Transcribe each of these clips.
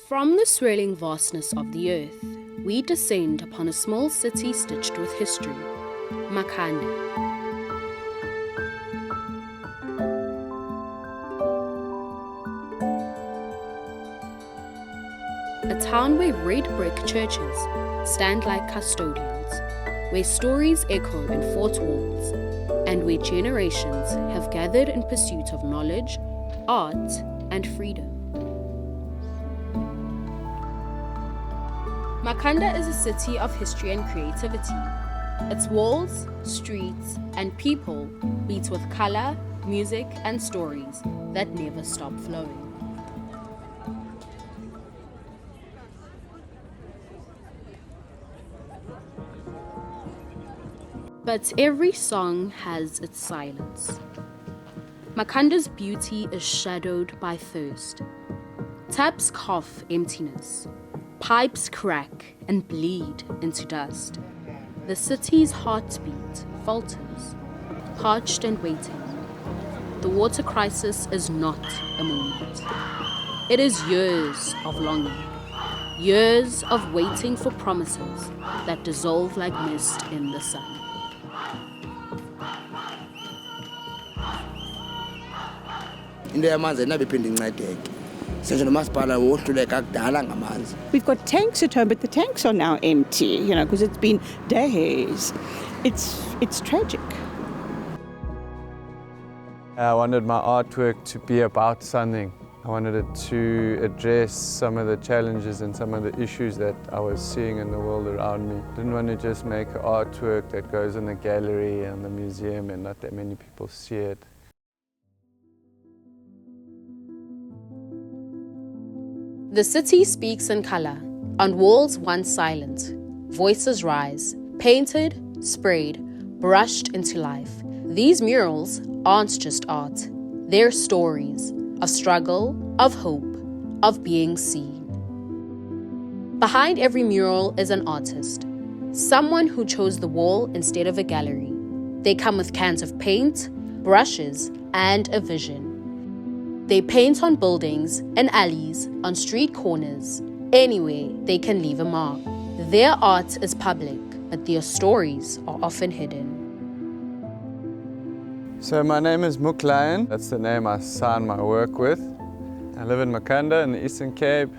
From the swirling vastness of the earth, we descend upon a small city stitched with history, Makhanda. A town where red brick churches stand like custodians, where stories echo in fort walls, and where generations have gathered in pursuit of knowledge, art, and freedom. Makhanda is a city of history and creativity. Its walls, streets, and people beat with color, music, and stories that never stop flowing. But every song has its silence. Makhanda's beauty is shadowed by thirst. Taps cough emptiness. Pipes crack and bleed into dust. The city's heartbeat falters, parched and waiting. The water crisis is not a moment. It is years of longing, years of waiting for promises that dissolve like mist in the sun. We've got tanks at home, but the tanks are now empty, because it's been days. It's tragic. I wanted my artwork to be about something. I wanted it to address some of the challenges and some of the issues that I was seeing in the world around me. I didn't want to just make artwork that goes in the gallery and the museum and not that many people see it. The city speaks in color. On walls once silent, voices rise, painted, sprayed, brushed into life. These murals aren't just art. They're stories of struggle, of hope, of being seen. Behind every mural is an artist, someone who chose the wall instead of a gallery. They come with cans of paint, brushes, and a vision. They paint on buildings, in alleys, on street corners, anywhere they can leave a mark. Their art is public, but their stories are often hidden. So my name is Makhanda. That's the name I sign my work with. I live in Makhanda in the Eastern Cape.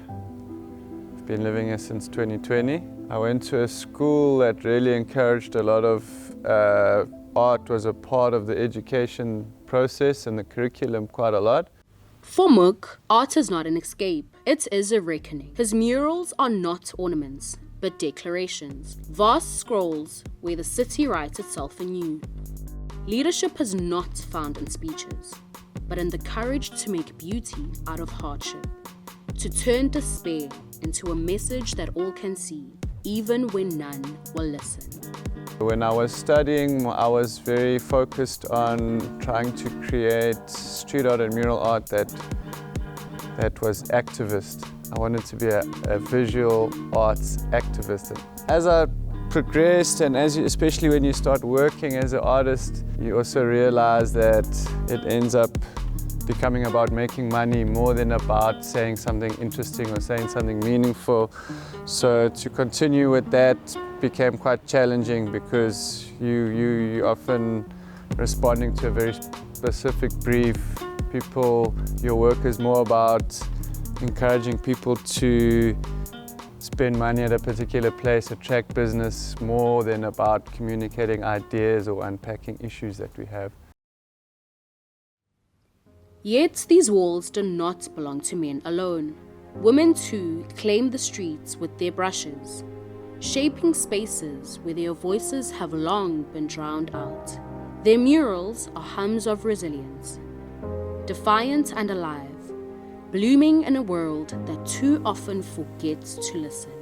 I've been living here since 2020. I went to a school that really encouraged a lot of art was a part of the education process and the curriculum quite a lot. For Muk, art is not an escape, it is a reckoning. His murals are not ornaments, but declarations, vast scrolls where the city writes itself anew. Leadership is not found in speeches, but in the courage to make beauty out of hardship, to turn despair into a message that all can see, even when none will listen. When I was studying, I was very focused on trying to create street art and mural art that was activist. I wanted to be a visual arts activist. As I progressed, and especially when you start working as an artist, you also realize that it ends up becoming about making money more than about saying something interesting or saying something meaningful. So to continue with that became quite challenging because you often responding to a very specific brief. Your work is more about encouraging people to spend money at a particular place, attract business, more than about communicating ideas or unpacking issues that we have. Yet these walls do not belong to men alone. Women too claim the streets with their brushes, shaping spaces where their voices have long been drowned out. Their murals are hums of resilience, defiant and alive, blooming in a world that too often forgets to listen.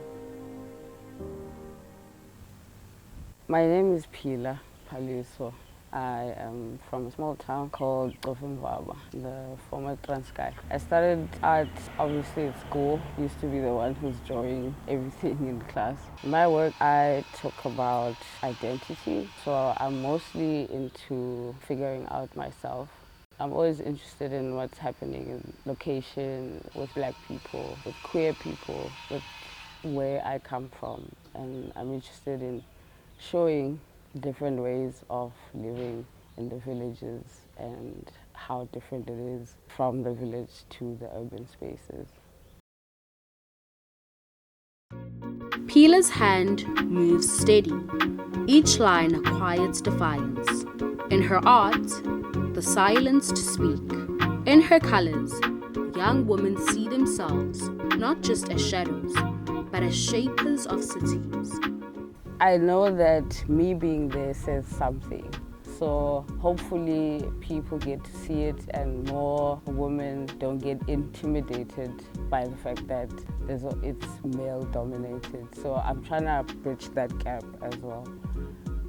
My name is Pila Paliso. I am from a small town called Zimbabwe, the former Transkei. I started art obviously at school. Used to be the one who's drawing everything in class. In my work, I talk about identity. So I'm mostly into figuring out myself. I'm always interested in what's happening in location with black people, with queer people, with where I come from. And I'm interested in showing different ways of living in the villages and how different it is from the village to the urban spaces. Pila's hand moves steady. Each line quiets defiance. In her art, the silence to speak. In her colors, young women see themselves not just as shadows, but as shapers of cities. I know that me being there says something. So hopefully people get to see it and more women don't get intimidated by the fact that it's male dominated. So I'm trying to bridge that gap as well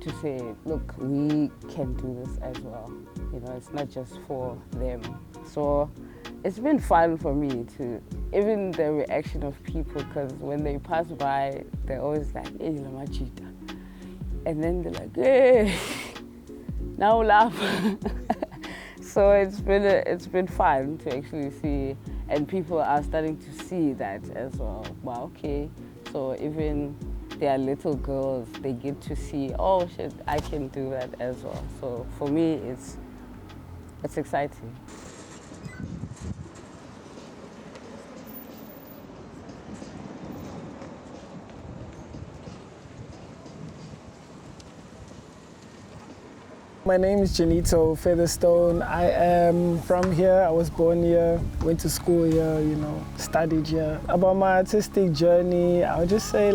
to say, look, we can do this as well. You know, it's not just for them. So it's been fun for me to, even the reaction of people, because when they pass by, they're always like, hey, Lamachita. And then they're like, hey. Now laugh. So it's been fun to actually see, and people are starting to see that as well. Wow, okay. So even their little girls, they get to see, oh shit, I can do that as well. So for me, it's exciting. My name is Janito Featherstone. I am from here. I was born here, went to school here, you know, studied here. About my artistic journey, I would just say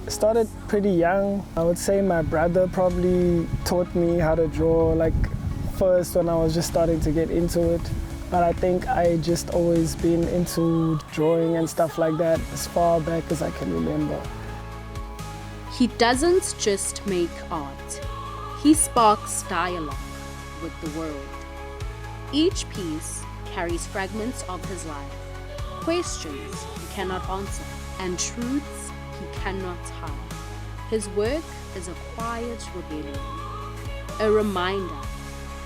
started pretty young. I would say my brother probably taught me how to draw first when I was just starting to get into it. But I think I just always been into drawing and stuff like that as far back as I can remember. He doesn't just make art. He sparks dialogue with the world. Each piece carries fragments of his life, questions he cannot answer, and truths he cannot hide. His work is a quiet rebellion, a reminder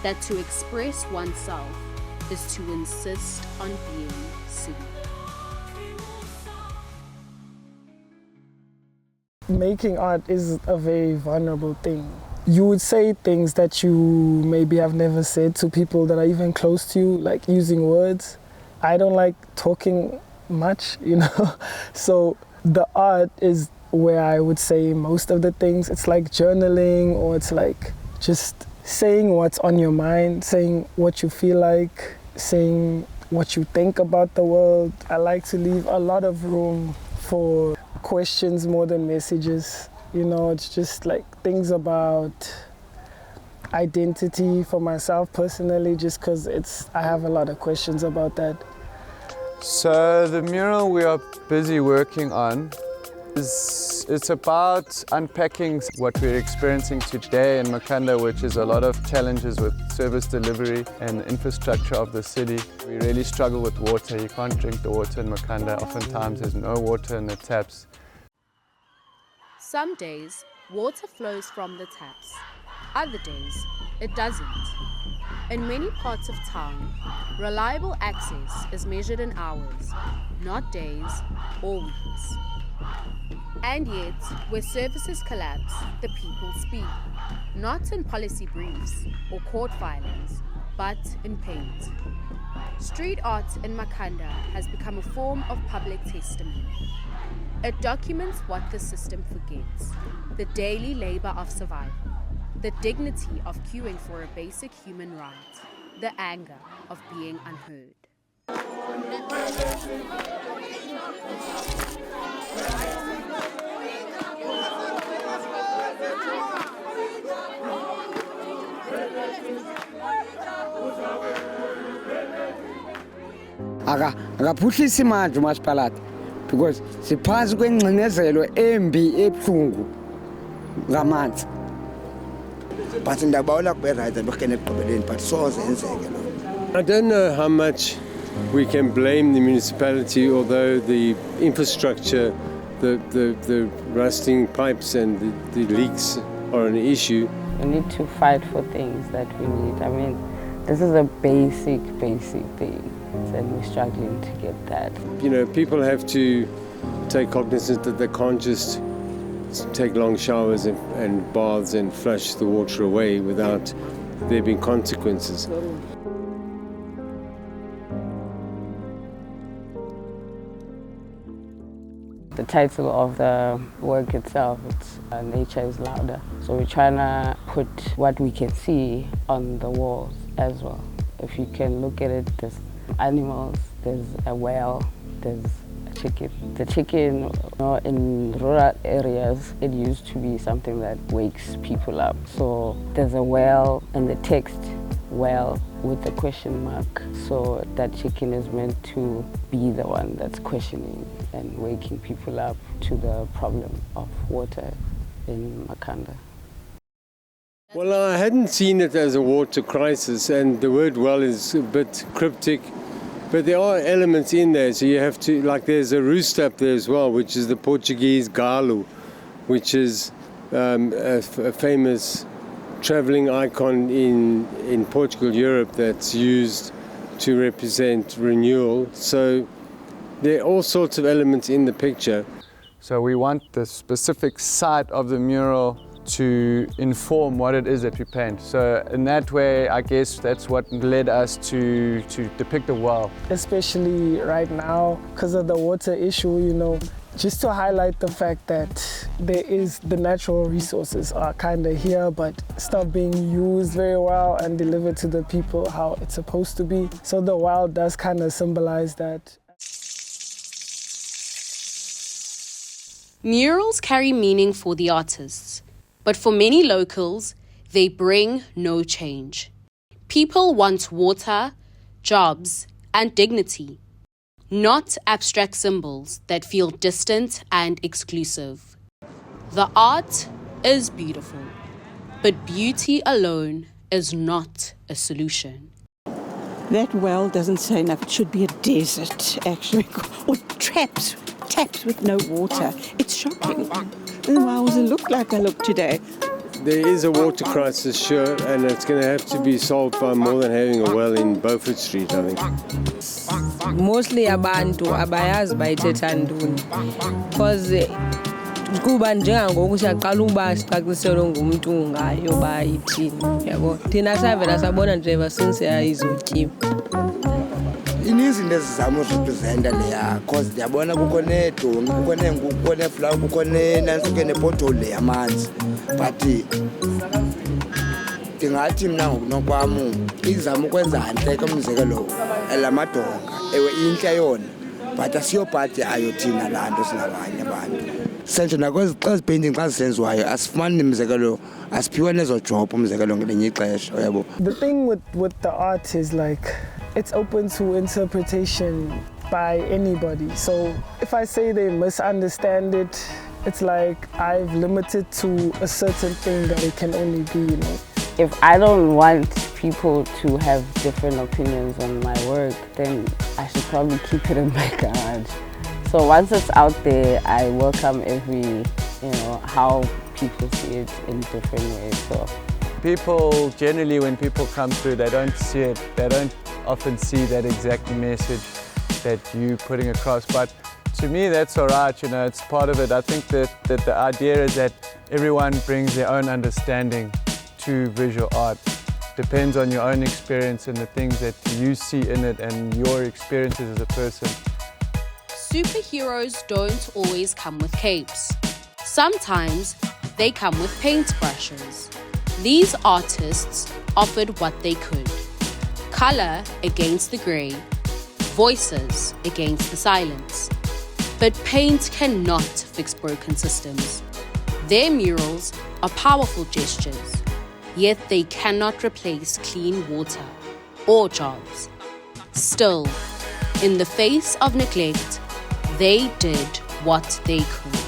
that to express oneself is to insist on being seen. Making art is a very vulnerable thing. You would say things that you maybe have never said to people that are even close to you, like using words. I don't like talking much, you know. So the art is where I would say most of the things. It's like journaling, or it's like just saying what's on your mind, saying what you feel like, saying what you think about the world. I like to leave a lot of room for questions more than messages. You know, it's just like things about identity for myself personally, just because I have a lot of questions about that. So the mural we are busy working on it's about unpacking what we're experiencing today in Makhanda, which is a lot of challenges with service delivery and infrastructure of the city. We really struggle with water. You can't drink the water in Makhanda. Oftentimes there's no water in the taps. Some days, water flows from the taps. Other days, it doesn't. In many parts of town, reliable access is measured in hours, not days or weeks. And yet, where services collapse, the people speak, not in policy briefs or court filings, but in paint. Street art in Makhanda has become a form of public testimony. It documents what the system forgets, the daily labor of survival, the dignity of queuing for a basic human right, the anger of being unheard. Akaphuhlisa manje umasipalati because siphansi kwengcinezelo embi ebuhlungu ngamanzi. But ndabawela kube right lokene ekugqibeleni but soze enzeke lo. I don't know how much we can blame the municipality, although the infrastructure, the rusting pipes and the leaks are an issue. We need to fight for things that we need. I mean, This is a basic thing, and we're struggling to get that. You know, people have to take cognizance that they can't just take long showers and baths and flush the water away without there being consequences. The title of the work itself, it's Nature is Louder. So we're trying to put what we can see on the walls as well. If you can look at it, there's animals, there's a whale, there's a chicken. The chicken, in rural areas, it used to be something that wakes people up. So there's a whale and the text whale with a question mark. So that chicken is meant to be the one that's questioning and waking people up to the problem of water in Makhanda. Well, I hadn't seen it as a water crisis, and the word well is a bit cryptic, but there are elements in there. So you have to, like, there's a rooster up there as well, which is the Portuguese galo, which is a famous traveling icon in Portugal, Europe, that's used to represent renewal. So there are all sorts of elements in the picture. So we want the specific site of the mural to inform what it is that we paint. So in that way, I guess that's what led us to depict the well. Especially right now, because of the water issue, just to highlight the fact that the natural resources are kind of here, but stuff being used very well and delivered to the people how it's supposed to be. So the well does kind of symbolize that. Murals carry meaning for the artists, but for many locals, they bring no change. People want water, jobs, and dignity, not abstract symbols that feel distant and exclusive. The art is beautiful, but beauty alone is not a solution. That well doesn't say enough. It should be a desert, actually, or taps with no water. It's shocking. The wells look like they look today. There is a water crisis, sure, and it's going to have to be solved by more than having a well in Beaufort Street, I think. Mostly abantu abayazi bayithetha ntoni, because kuba njengangoku siyaqala uba sicaciselwe ngumntu ngayo uba ithini, yabo. Thina savela sabona nje basinse izotyiwa. Ininzi into ezizama uzirepresenta leya, because ndiyabona kukho needoni, kukho neenkuku, kukho neeflawa, kukho nansuke nebhotoli yamanzi. But ndingathi mna ngokunokwam izama ukwenza ntle kumzekelo lamadonga. Ewe intle yona, but asiyopati yayo thina laa nto singabanye abantu. Senje nakwezi painting xa zisenziwayo asifumani mzekelo, asiphiwe nezo job umzekelo ngelinye ixesha, uyabo. The thing with the art is like, it's open to interpretation by anybody. So if I say they misunderstand it, it's like I've limited to a certain thing that it can only be, If I don't want people to have different opinions on my work, then I should probably keep it in my garage. So once it's out there, I welcome every, how people see it in different ways. So People, generally when people come through, they don't see it, they don't often see that exact message that you're putting across. But to me, that's all right, it's part of it. I think that the idea is that everyone brings their own understanding to visual art. Depends on your own experience and the things that you see in it and your experiences as a person. Superheroes don't always come with capes. Sometimes they come with paintbrushes. These artists offered what they could. Color against the grey, voices against the silence. But paint cannot fix broken systems. Their murals are powerful gestures, yet they cannot replace clean water or jobs. Still, in the face of neglect, they did what they could.